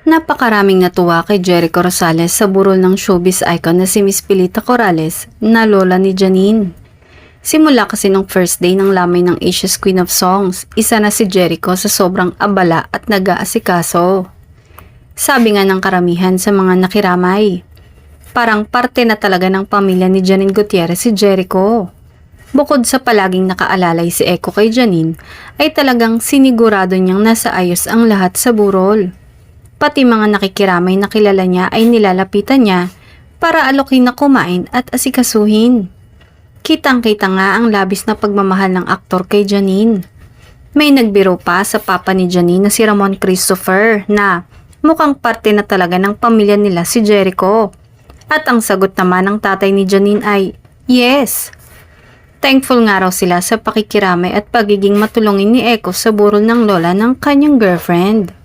Napakaraming natuwa kay Jericho Rosales sa burol ng showbiz icon na si Miss Pilita Corrales na lola ni Janine. Simula kasi nung first day ng lamay ng Asia's Queen of Songs, isa na si Jericho sa sobrang abala at nag-aasikaso. Sabi nga ng karamihan sa mga nakiramay, parang parte na talaga ng pamilya ni Janine Gutierrez si Jericho. Bukod sa palaging nakaalalay si Echo kay Janine, ay talagang sinigurado niyang nasa ayos ang lahat sa burol. Pati mga nakikiramay na kilala niya ay nilalapitan niya para alokin na kumain at asikasuhin. Kitang-kita nga ang labis na pagmamahal ng aktor kay Janine. May nagbiro pa sa papa ni Janine na si Ramon Christopher na mukhang parte na talaga ng pamilya nila si Jericho. At ang sagot naman ng tatay ni Janine ay, yes! Thankful nga raw sila sa pakikiramay at pagiging matulungin ni Echo sa burol ng lola ng kanyang girlfriend.